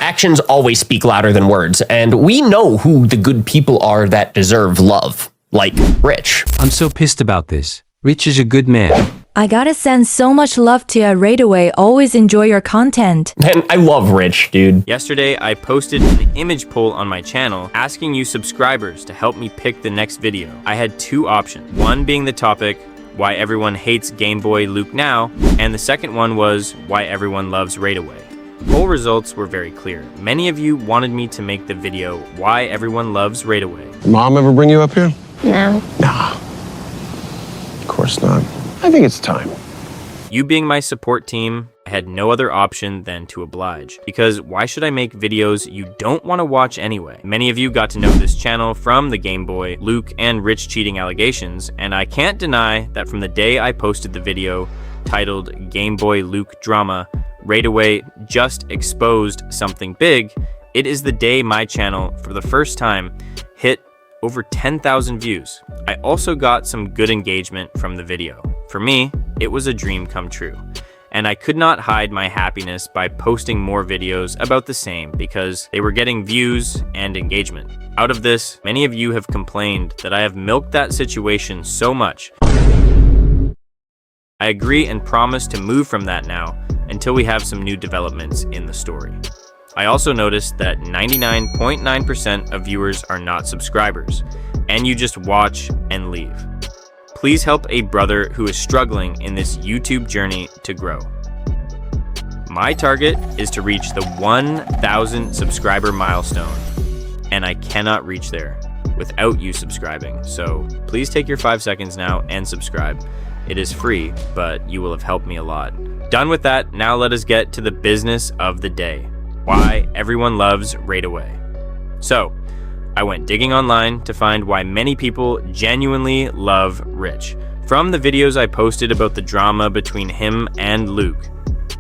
actions always speak louder than words, and we know who the good people are that deserve love, like Rich. I'm so pissed about this. Rich is a good man. I gotta send so much love to you, RaidAway. Always enjoy your content. And I love Rich, dude. Yesterday, I posted an image poll on my channel asking you subscribers to help me pick the next video. I had two options, one being the topic, why everyone hates GameBoyLuke now, and the second one was why everyone loves RaidAway. Poll results were very clear. Many of you wanted me to make the video why everyone loves RaidAway. Mom ever bring you up here? No. Nah. Of course not. I think it's time. You being my support team, I had no other option than to oblige, because why should I make videos you don't want to watch anyway? Many of you got to know this channel from the GameBoyLuke and Rich cheating allegations, and I can't deny that from the day I posted the video titled GameBoyLuke Drama, RaidAway just exposed something big, it is the day my channel, for the first time, hit over 10,000 views. I also got some good engagement from the video. For me, it was a dream come true. And I could not hide my happiness by posting more videos about the same because they were getting views and engagement. Out of this, many of you have complained that I have milked that situation so much. I agree and promise to move from that now until we have some new developments in the story. I also noticed that 99.9% of viewers are not subscribers, and you just watch and leave. Please help a brother who is struggling in this YouTube journey to grow. My target is to reach the 1,000 subscriber milestone, and I cannot reach there without you subscribing. So please take your 5 seconds now and subscribe. It is free, but you will have helped me a lot. Done with that, now let us get to the business of the day. Why everyone loves RaidAway. So, I went digging online to find why many people genuinely love Rich. From the videos I posted about the drama between him and Luke,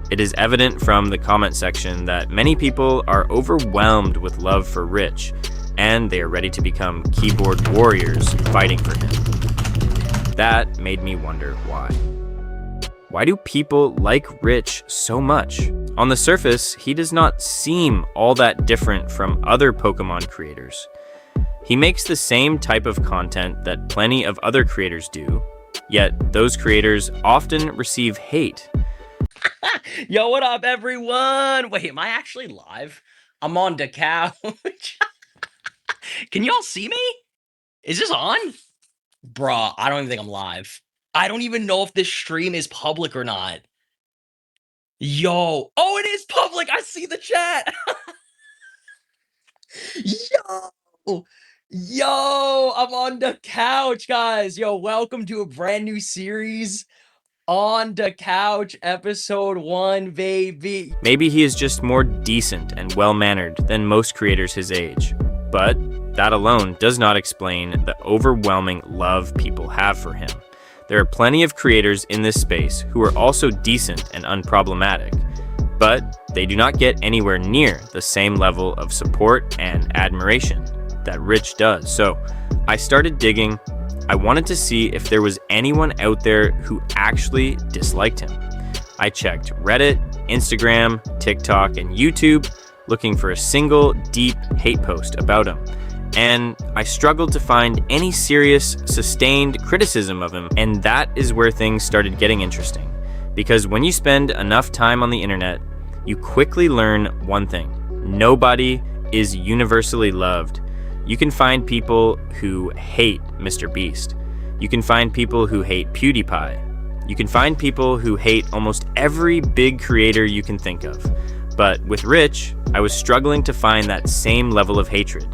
it is evident from the comment section that many people are overwhelmed with love for Rich, and they are ready to become keyboard warriors fighting for him. That made me wonder why. Why do people like Rich so much? On the surface, he does not seem all that different from other Pokemon creators. He makes the same type of content that plenty of other creators do, yet those creators often receive hate. Yo, what up, everyone? Wait, am I actually live? I'm on the couch. Can y'all see me? Is this on? Bruh, I don't even think I'm live. I don't even know if this stream is public or not. Yo, oh, it is public. I see the chat. Yo, I'm on the couch, guys. Yo, welcome to a brand new series, On the Couch, episode 1, baby. Maybe he is just more decent and well-mannered than most creators his age, but that alone does not explain the overwhelming love people have for him. There are plenty of creators in this space who are also decent and unproblematic, but they do not get anywhere near the same level of support and admiration that Rich does. So I started digging. I wanted to see if there was anyone out there who actually disliked him. I checked Reddit, Instagram, TikTok, and YouTube looking for a single deep hate post about him. And I struggled to find any serious, sustained criticism of him, and that is where things started getting interesting. Because when you spend enough time on the internet, you quickly learn one thing. Nobody is universally loved. You can find people who hate Mr. Beast. You can find people who hate PewDiePie. You can find people who hate almost every big creator you can think of. But with Rich, I was struggling to find that same level of hatred.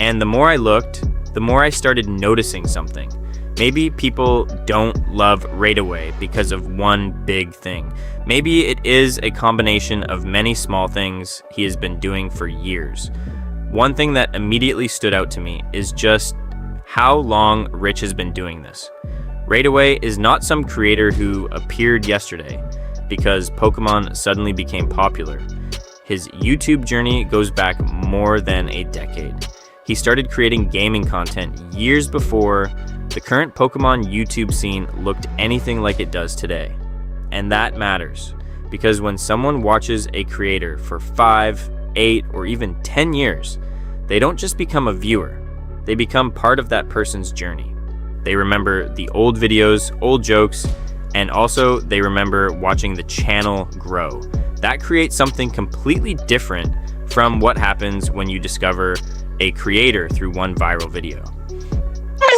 And the more I looked, the more I started noticing something. Maybe people don't love RaidAway because of one big thing. Maybe it is a combination of many small things he has been doing for years. One thing that immediately stood out to me is just how long Rich has been doing this. RaidAway is not some creator who appeared yesterday because Pokemon suddenly became popular. His YouTube journey goes back more than a decade. He started creating gaming content years before the current Pokemon YouTube scene looked anything like it does today. And that matters, because when someone watches a creator for 5, 8, or even 10 years, they don't just become a viewer, they become part of that person's journey. They remember the old videos, old jokes, and also they remember watching the channel grow. That creates something completely different from what happens when you discover a creator through one viral video.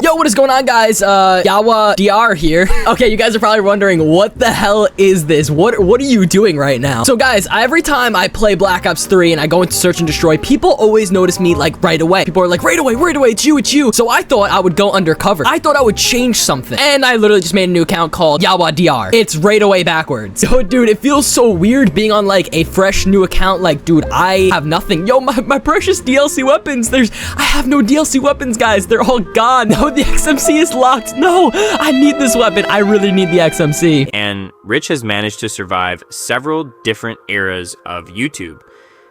Yo, what is going on, guys? Yawa DR here. Okay, you guys are probably wondering, what the hell is this? What are you doing right now? So guys, every time I play Black Ops 3 and I go into search and destroy, people always notice me like right away. People are like, RaidAway, it's you. So I thought I would go undercover. I thought I would change something. And I literally just made a new account called Yawa DR. It's RaidAway backwards. So dude, it feels so weird being on like a fresh new account. Like, dude, I have nothing. Yo, my precious DLC weapons. I have no DLC weapons, guys. They're all gone. No, the XMC is locked. No, I need this weapon. I really need the XMC. And Rich has managed to survive several different eras of YouTube.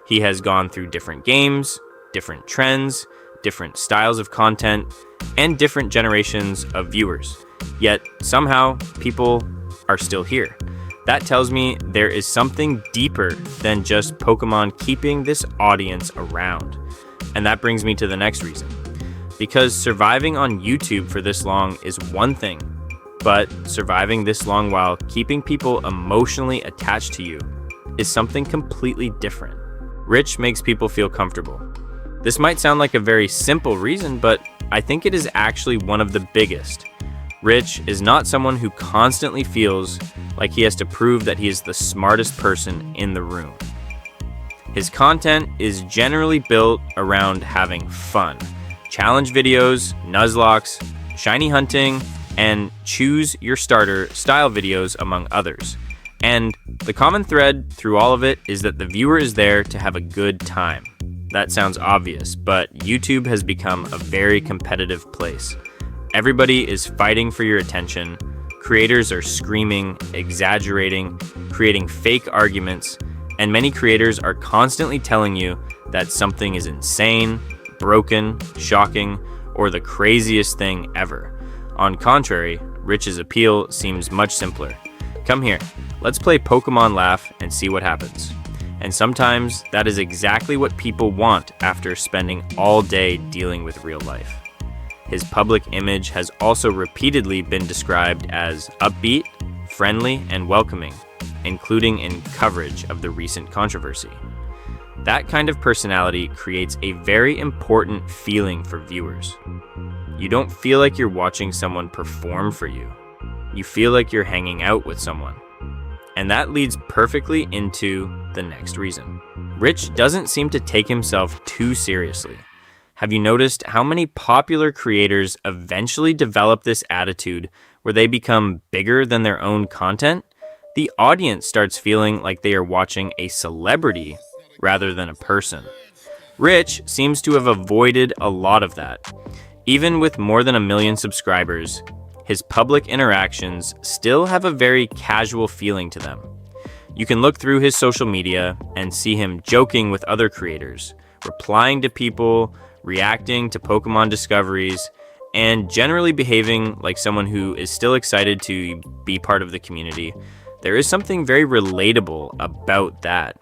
He has gone through different games, different trends, different styles of content, and different generations of viewers. Yet somehow people are still here. That tells me there is something deeper than just Pokemon keeping this audience around. And that brings me to the next reason. Because surviving on YouTube for this long is one thing, but surviving this long while keeping people emotionally attached to you is something completely different. Rich makes people feel comfortable. This might sound like a very simple reason, but I think it is actually one of the biggest. Rich is not someone who constantly feels like he has to prove that he is the smartest person in the room. His content is generally built around having fun. Challenge videos, Nuzlocks, shiny hunting, and choose your starter style videos, among others. And the common thread through all of it is that the viewer is there to have a good time. That sounds obvious, but YouTube has become a very competitive place. Everybody is fighting for your attention. Creators are screaming, exaggerating, creating fake arguments, and many creators are constantly telling you that something is insane, broken, shocking, or the craziest thing ever. On contrary, Rich's appeal seems much simpler. Come here, let's play Pokemon Laugh and see what happens. And sometimes that is exactly what people want after spending all day dealing with real life. His public image has also repeatedly been described as upbeat, friendly, and welcoming, including in coverage of the recent controversy. That kind of personality creates a very important feeling for viewers. You don't feel like you're watching someone perform for you. You feel like you're hanging out with someone. And that leads perfectly into the next reason. Rich doesn't seem to take himself too seriously. Have you noticed how many popular creators eventually develop this attitude where they become bigger than their own content? The audience starts feeling like they are watching a celebrity rather than a person. Rich seems to have avoided a lot of that. Even with more than 1 million subscribers, his public interactions still have a very casual feeling to them. You can look through his social media and see him joking with other creators, replying to people, reacting to Pokemon discoveries, and generally behaving like someone who is still excited to be part of the community. There is something very relatable about that.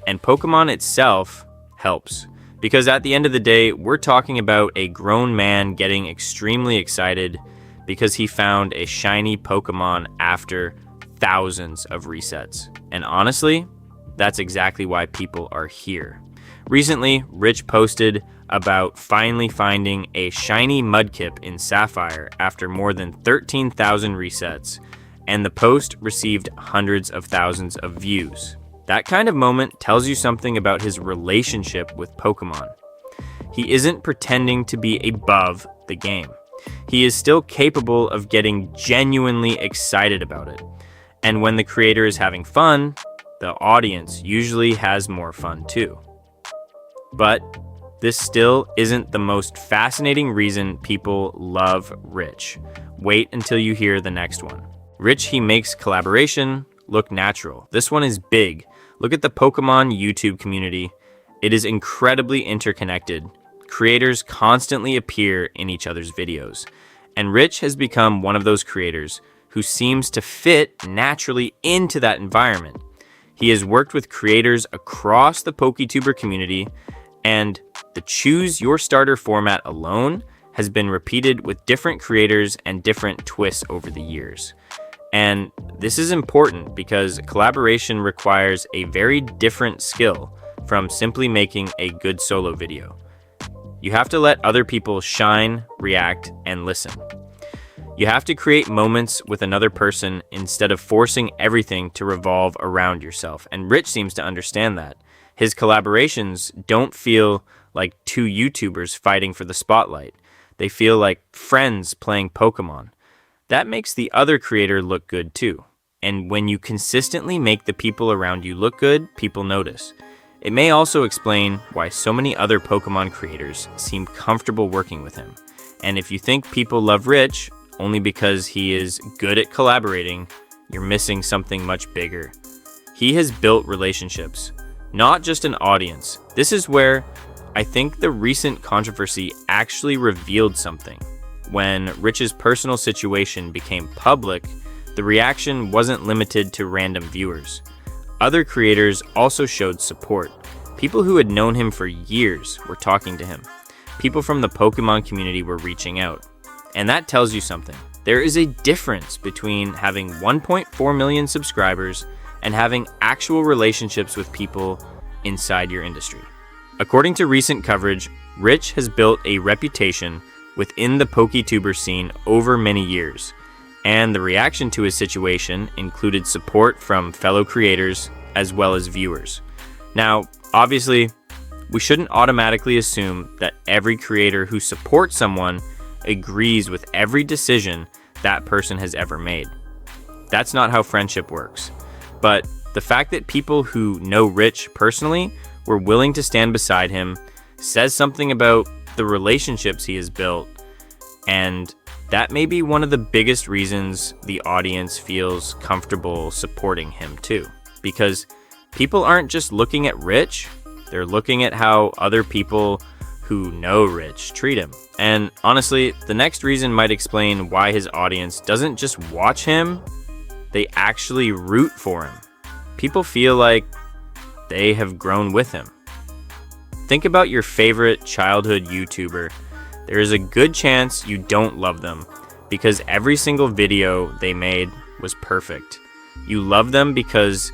And Pokemon itself helps, because at the end of the day, we're talking about a grown man getting extremely excited because he found a shiny Pokemon after thousands of resets. And honestly, that's exactly why people are here. Recently, Rich posted about finally finding a shiny Mudkip in Sapphire after more than 13,000 resets, and the post received hundreds of thousands of views. That kind of moment tells you something about his relationship with Pokemon. He isn't pretending to be above the game. He is still capable of getting genuinely excited about it. And when the creator is having fun, the audience usually has more fun too. But this still isn't the most fascinating reason people love Rich. Wait until you hear the next one. Rich, he makes collaboration look natural. This one is big. Look at the Pokemon YouTube community. It is incredibly interconnected. Creators constantly appear in each other's videos. And Rich has become one of those creators who seems to fit naturally into that environment. He has worked with creators across the PokeTuber community, and the choose your starter format alone has been repeated with different creators and different twists over the years. And this is important because collaboration requires a very different skill from simply making a good solo video. You have to let other people shine, react, and listen. You have to create moments with another person instead of forcing everything to revolve around yourself. And Rich seems to understand that. His collaborations don't feel like two YouTubers fighting for the spotlight. They feel like friends playing Pokemon. That makes the other creator look good too. And when you consistently make the people around you look good, people notice. It may also explain why so many other Pokemon creators seem comfortable working with him. And if you think people love Rich only because he is good at collaborating, you're missing something much bigger. He has built relationships, not just an audience. This is where I think the recent controversy actually revealed something. When Rich's personal situation became public, the reaction wasn't limited to random viewers. Other creators also showed support. People who had known him for years were talking to him. People from the Pokemon community were reaching out. And that tells you something. There is a difference between having 1.4 million subscribers and having actual relationships with people inside your industry. According to recent coverage, Rich has built a reputation within the PokeTuber scene over many years, and the reaction to his situation included support from fellow creators as well as viewers. Now, obviously, we shouldn't automatically assume that every creator who supports someone agrees with every decision that person has ever made. That's not how friendship works. But the fact that people who know Rich personally were willing to stand beside him says something about the relationships he has built, and that may be one of the biggest reasons the audience feels comfortable supporting him too. Because people aren't just looking at Rich, they're looking at how other people who know Rich treat him. And honestly, the next reason might explain why his audience doesn't just watch him, they actually root for him. People feel like they have grown with him. Think about your favorite childhood YouTuber. There is a good chance you don't love them because every single video they made was perfect. You love them because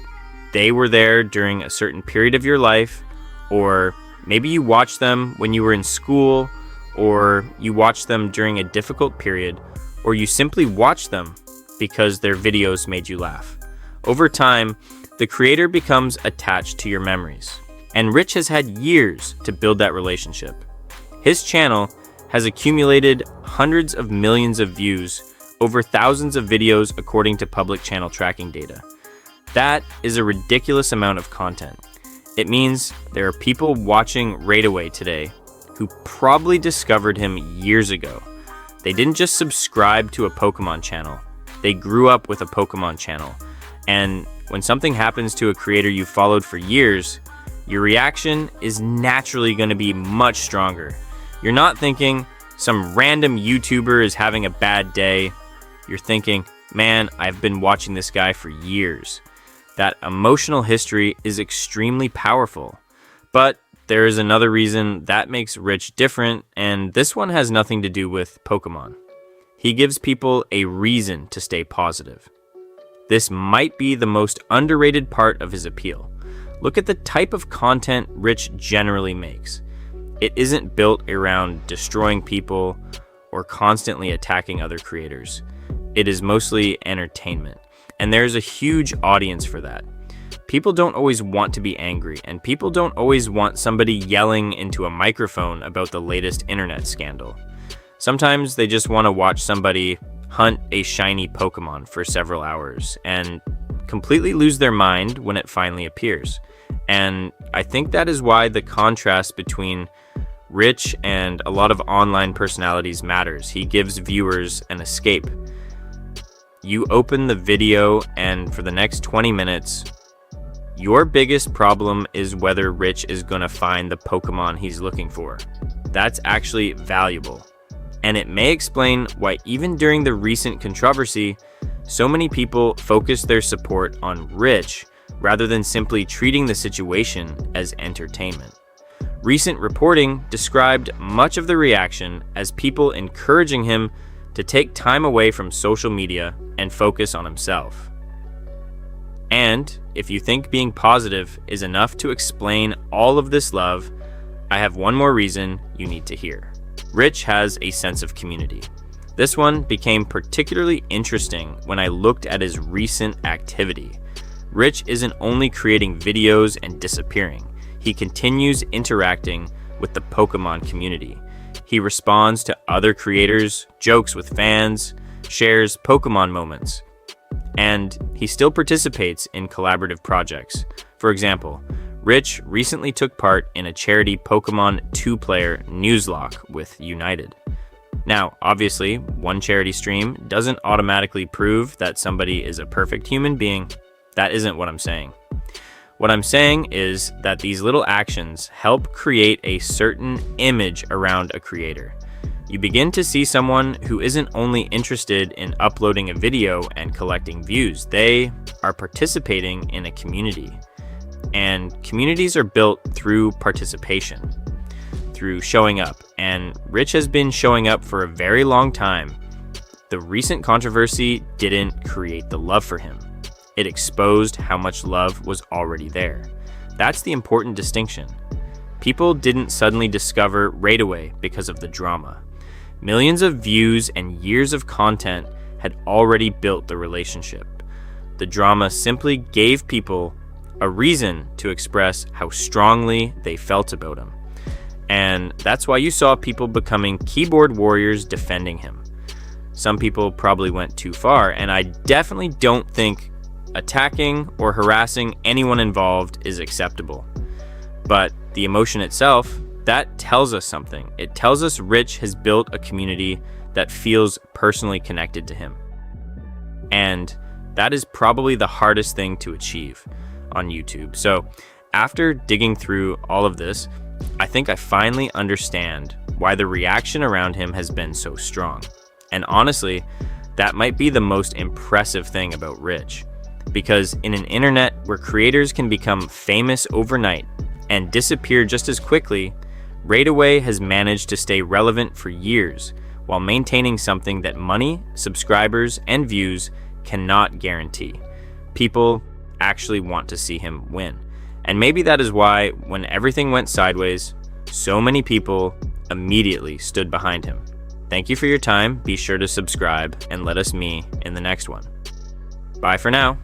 they were there during a certain period of your life, or maybe you watched them when you were in school, or you watched them during a difficult period, or you simply watched them because their videos made you laugh. Over time, the creator becomes attached to your memories. And Rich has had years to build that relationship. His channel has accumulated hundreds of millions of views over thousands of videos according to public channel tracking data. That is a ridiculous amount of content. It means there are people watching RaidAway today who probably discovered him years ago. They didn't just subscribe to a Pokemon channel. They grew up with a Pokemon channel. And when something happens to a creator you followed for years, your reaction is naturally going to be much stronger. You're not thinking some random YouTuber is having a bad day. You're thinking, man, I've been watching this guy for years. That emotional history is extremely powerful. But there is another reason that makes Rich different, and this one has nothing to do with Pokemon. He gives people a reason to stay positive. This might be the most underrated part of his appeal. Look at the type of content Rich generally makes. It isn't built around destroying people or constantly attacking other creators. It is mostly entertainment, and there's a huge audience for that. People don't always want to be angry, and people don't always want somebody yelling into a microphone about the latest internet scandal. Sometimes they just want to watch somebody hunt a shiny Pokemon for several hours and completely lose their mind when it finally appears. And I think that is why the contrast between Rich and a lot of online personalities matters. He gives viewers an escape. You open the video, and for the next 20 minutes, your biggest problem is whether Rich is going to find the Pokemon he's looking for. That's actually valuable. And it may explain why even during the recent controversy, so many people focused their support on Rich rather than simply treating the situation as entertainment. Recent reporting described much of the reaction as people encouraging him to take time away from social media and focus on himself. And if you think being positive is enough to explain all of this love, I have one more reason you need to hear. Rich has a sense of community. This one became particularly interesting when I looked at his recent activity. Rich isn't only creating videos and disappearing. He continues interacting with the Pokemon community. He responds to other creators, jokes with fans, shares Pokemon moments, and he still participates in collaborative projects. For example, Rich recently took part in a charity Pokemon 2-player newslock with United. Now, obviously, one charity stream doesn't automatically prove that somebody is a perfect human being. That isn't what I'm saying. What I'm saying is that these little actions help create a certain image around a creator. You begin to see someone who isn't only interested in uploading a video and collecting views, they are participating in a community. And communities are built through participation, through showing up. And Rich has been showing up for a very long time. The recent controversy didn't create the love for him. It exposed how much love was already there. That's the important distinction. People didn't suddenly discover RaidAway because of the drama. Millions of views and years of content had already built the relationship. The drama simply gave people a reason to express how strongly they felt about him. And that's why you saw people becoming keyboard warriors defending him. Some people probably went too far, and I definitely don't think attacking or harassing anyone involved is acceptable. But the emotion itself, that tells us something. It tells us Rich has built a community that feels personally connected to him. And that is probably the hardest thing to achieve on YouTube. So after digging through all of this, I think I finally understand why the reaction around him has been so strong. And honestly, that might be the most impressive thing about Rich. Because in an internet where creators can become famous overnight and disappear just as quickly, RaidAway has managed to stay relevant for years while maintaining something that money, subscribers, and views cannot guarantee. People actually want to see him win. And maybe that is why, when everything went sideways, so many people immediately stood behind him. Thank you for your time. Be sure to subscribe and let us meet in the next one. Bye for now.